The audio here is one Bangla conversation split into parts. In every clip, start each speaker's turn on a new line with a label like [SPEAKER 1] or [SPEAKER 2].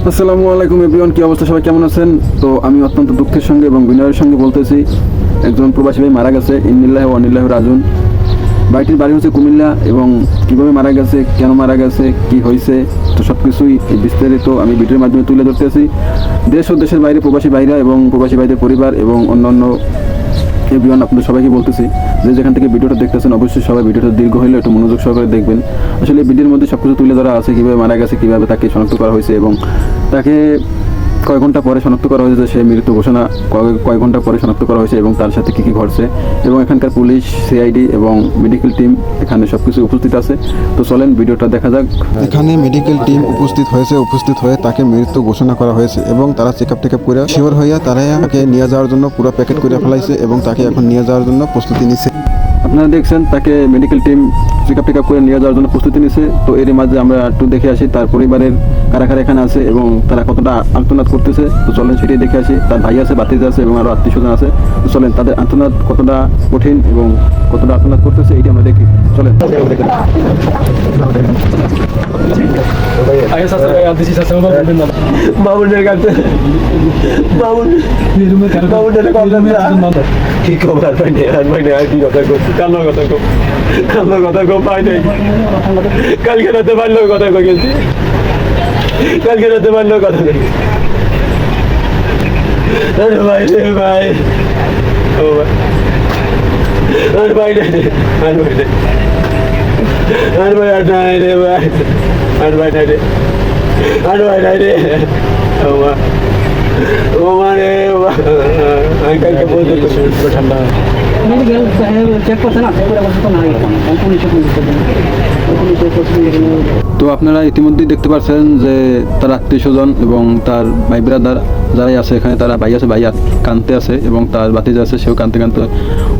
[SPEAKER 1] আসসালামু আলাইকুম এভরিওয়ান, কি অবস্থা সবাই, কেমন আছেন? তো আমি অত্যন্ত দুঃখের সঙ্গে এবং বিনয়ের সঙ্গে বলতেছি, একজন প্রবাসী ভাই মারা গেছে। ইন্নিল্লাহি ওয়া ইন্না ইলাইহি রাজিউন। ভাইটির বাড়ি হচ্ছে কুমিল্লা এবং কীভাবে মারা গেছে, কেন মারা গেছে, কি হয়েছে, তো সব কিছুই বিস্তারিত আমি ভিডিওর মাধ্যমে তুলে ধরতেছি। দেশ ও দেশের বাইরে প্রবাসী ভাইরা এবং প্রবাসী ভাইদের পরিবার এবং অন্যান্য এভরিওয়ান, আপনাদের সবাইকে বলতেছি যে যেখান থেকে ভিডিওটা দেখতেছেন অবশ্যই সবাই ভিডিওটা দীর্ঘ হলে একটু মনোযোগ সহকারে দেখবেন। আসলে এই ভিডিওর মধ্যে সব কিছু তুলে ধরা আছে, কীভাবে মারা গেছে, কীভাবে তাকে শনাক্ত করা হয়েছে এবং তাকে কয় ঘন্টা পরে শনাক্ত করা হয়েছে, সে মৃত্যু ঘোষণা কয় ঘন্টা পরে শনাক্ত করা হয়েছে এবং তার সাথে কী কী ঘটছে, এবং এখানকার পুলিশ, সিআইডি এবং মেডিকেল টিম এখানে সব কিছু উপস্থিত আছে। তো চলেন ভিডিওটা দেখা যাক।
[SPEAKER 2] এখানে মেডিকেল টিম উপস্থিত হয়ে তাকে মৃত্যু ঘোষণা করা হয়েছে এবং তারা চেক আপ করে শিওর হইয়া তাকে নিয়ে যাওয়ার জন্য পুরো প্যাকেট করে ফেলাইছে এবং তাকে এখন নিয়ে যাওয়ার জন্য প্রস্তুতি নিচ্ছে।
[SPEAKER 1] আপনারা দেখছেন তাকে মেডিকেল টিম চেক আপ করে নিয়ে যাওয়ার জন্য প্রস্তুতি নিচ্ছে। তো এর মাঝে আমরা একটু দেখে আসি তার পরিবারের কারা কারা এখানে আছে এবং তারা কতটা আর্তনাদ করতেছে। তো চলেন সেটাই দেখে আসি। তার ভাই আছে, ভাতিজা আছে এবং আরও আত্মীয় স্বজন আছে। তো চলেন তাদের আর্তনাদ কতটা কঠিন এবং কতটা আর্তনাদ করতেছে এইটা আমরা দেখি। চলেন।
[SPEAKER 3] মামুনের কাছে কি খবর পাই নাই, আর কি কথা করছি, কান্নার কথা কেউ পাই নাই। কালকে রাতে পারলেও কথা কয়েছি, কালকে রাতে পারলেও কথা কয়েছি। ভাই রে ভাই, ও ভাই নাই রে, আর ভাই আর নাই রে ভাই, আর ভাই নাই রে, আর ভাই নাই রে, ও মানে আমি কালকে বলতে ঠান্ডা
[SPEAKER 1] তো আপনারা ইতিমধ্যেই দেখতে পাচ্ছেন যে তার আত্মীয় স্বজন এবং তার ভাই ব্রাদার যারাই আছে এখানে, তারা ভাই আছে, ভাই কানতে আছে এবং তার ভাতিজা আছে, সেও কানতে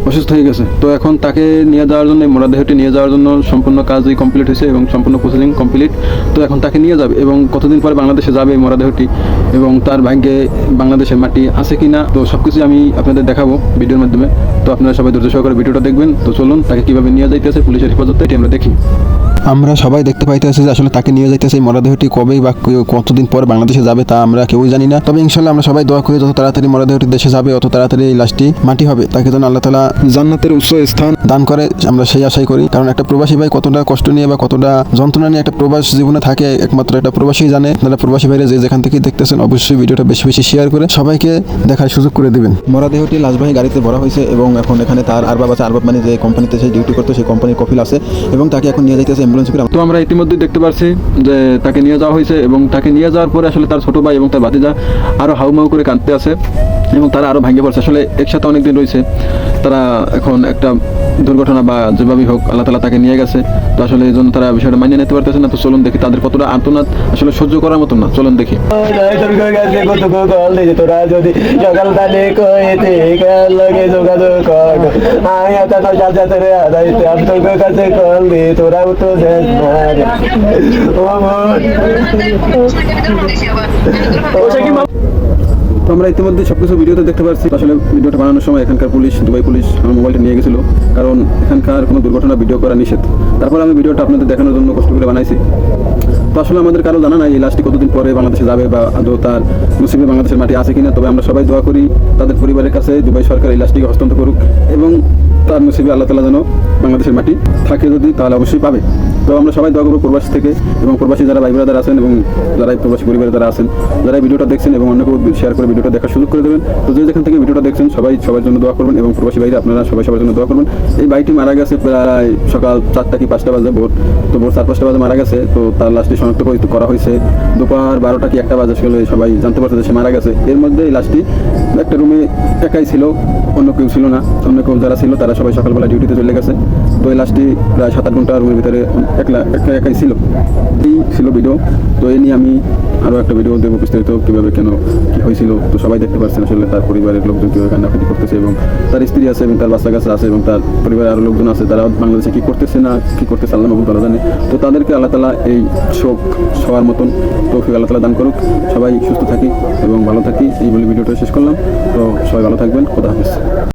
[SPEAKER 1] অসুস্থ হয়ে গেছে। তো এখন তাকে নিয়ে যাওয়ার জন্য, মরদেহটি নিয়ে যাওয়ার জন্য সম্পূর্ণ কাজই কমপ্লিট হয়েছে এবং সম্পূর্ণ প্রসেসিং কমপ্লিট। তো এখন তাকে নিয়ে যাবে এবং কতদিন পরে বাংলাদেশে যাবে এই মরদেহটি এবং তার ভাগ্যে বাংলাদেশের মাটি আছে কি না, তো সব কিছু আমি আপনাদের দেখাবো ভিডিওর মাধ্যমে। তো আপনারা সবাই ধৈর্য সহকারে ভিডিওটা দেখবেন। তো চলুন তাকে কীভাবে নিয়ে যাইতেছে পুলিশের হেফাজতে এটি আমরা দেখি।
[SPEAKER 2] আমরা সবাই দেখতে পাইতেছি যে আসলে তাকে নিয়ে যাইতেছে এই মরদেহটি কবেই বা কতদিন পর বাংলাদেশে যাবে তা আমরা কেউই জানি না। তবে ইনশাল্লাহ আমরা সবাই দোয়া করি যত তাড়াতাড়ি মরদেহটি দেশে যাবে অত তাড়াতাড়ি এই লাশটি মাটি হবে, তাকে যেন আল্লাহ তাআলা জান্নাতের উচ্চ স্থান দান করে, আমরা সেই আশাই করি। কারণ একটা প্রবাসী ভাই কতটা কষ্ট নিয়ে বা কতটা যন্ত্রণা নিয়ে একটা প্রবাস জীবনে থাকে একমাত্র একটা প্রবাসী জানে। আপনারা প্রবাসী ভাইরা যে যেখান থেকে দেখতেছেন অবশ্যই ভিডিওটা বেশি বেশি শেয়ার করে সবাইকে দেখার সুযোগ করে দিবেন। মরদেহটি লাশবাহী গাড়িতে ভরা হয়েছে এবং এখন এখানে তার আরবাব আছে, আরবাব মানে যে কোম্পানিতে সে ডিউটি করতো সেই কোম্পানির কফিল আছে এবং তাকে এখন নিয়ে যাইতেছে অ্যাম্বুলেন্স করে।
[SPEAKER 1] তো আমরা ইতিমধ্যে দেখতে পাচ্ছি যে তাকে নিয়ে যাওয়া হয়েছে এবং তাকে নিয়ে যাওয়ার পরে আসলে তার ছোট ভাই এবং তার ভাতিজা আরও হাউমাউ করে কাঁদতে আছে এবং তারা আরও ভাঙে পড়ছে। আসলে একসাথে অনেকদিন রয়েছে তারা, এখন একটা দুর্ঘটনা বা যেভাবেই হোক আল্লাহ তাআলা তাকে নিয়ে গেছে। তো আসলে এই জন্য তারা বিষয়টা মানিয়ে নিতে পারতেছে না। তো চলুন দেখি তাদের কতটা আর্তনাদ আসলে সহ্য করার মতন না। চলুন দেখি।
[SPEAKER 3] তোরা যদি সকাল তালে কয়েতে লগে যোগাযোগ কর, আমি তোর কাছে কল দি, তোরা তো
[SPEAKER 1] তো আমরা ইতিমধ্যে সবকিছু ভিডিওতে দেখতে পাচ্ছি। আসলে ভিডিওটা বানানোর সময় এখানকার পুলিশ, দুবাই পুলিশ আমার মোবাইলটা নিয়ে গেছিল, কারণ এখানকার কোনো দুর্ঘটনা ভিডিও করা নিষেধ। তারপর আমি ভিডিওটা আপনাদের দেখানোর জন্য কষ্ট করে বানাইছি। তো আসলে আমাদের কারো জানা নাই এই লাশটি কতদিন পরে বাংলাদেশে যাবে বা আদৌ তার নসিবে বাংলাদেশের মাটি আছে কিনা। তবে আমরা সবাই দোয়া করি তাদের পরিবারের কাছে দুবাই সরকার এই লাশটিকে হস্তান্তর করুক এবং তার নসিবে আল্লাহ তাআলা যেন বাংলাদেশের মাটি থাকে, যদি তাহলে অবশ্যই পাবে। তো আমরা সবাই দোয়া করবো প্রবাসী থেকে এবং প্রবাসী যারা ভাই ব্রাদার আছেন এবং যারা প্রবাসী পরিবারে যারা আছেন, যারা ভিডিওটা দেখছেন এবং অন্যকেও শেয়ার করে ভিডিওটা দেখার সুযোগ করে দেবেন। তো যে যেখান থেকে ভিডিওটা দেখছেন সবাই সবার জন্য দোয়া করবেন এবং প্রবাসী ভাইরা আপনারা সবাই সবার জন্য দোয়া করবেন। এই ভাইটি মারা গেছে প্রায় সকাল 4টা কি 5টা বাজে, ভোর 4-5টা বাজে মারা গেছে। তো তার লাশটি শনাক্ত করা হয়েছে দুপুর 12টা কি 1টা বাজে, আসলে সবাই জানতে পারছে যে সে মারা গেছে। এর মধ্যে এই লাশটি একটা রুমে একাই ছিল, অন্য কেউ ছিল না। অন্য কেউ যারা ছিল তারা সবাই সকালবেলা ডিউটিতে চলে গেছে। তো এই লাশটি প্রায় 7-8 ঘন্টা রুমের ভিতরে একাই ছিল। এই ছিল ভিডিও। তো এই নিয়ে আমি আরও একটা ভিডিও দেবো বিস্তারিত, কীভাবে কেন কী হয়েছিল। তো সবাই দেখতে পাচ্ছেন আসলে তার পরিবারের লোকজন কীভাবে কান্নাকাটি করতেছে এবং তার স্ত্রী আছে এবং তার বাচ্চা কাছে আছে এবং তার পরিবারের আরও লোকজন আছে, তারা বাংলাদেশে কী করতেছে না কী করতেছে আল্লাহ মাহবুব তাআলা জানে। তো তাদেরকে আল্লাহ তাআলা এই শোক সবার মতন তৌফিক আল্লাহ তাআলা দান করুক। সবাই সুস্থ থাকি এবং ভালো থাকি, এই বলে ভিডিওটা শেষ করলাম। তো সবাই ভালো থাকবেন, খোদা হাফেজ।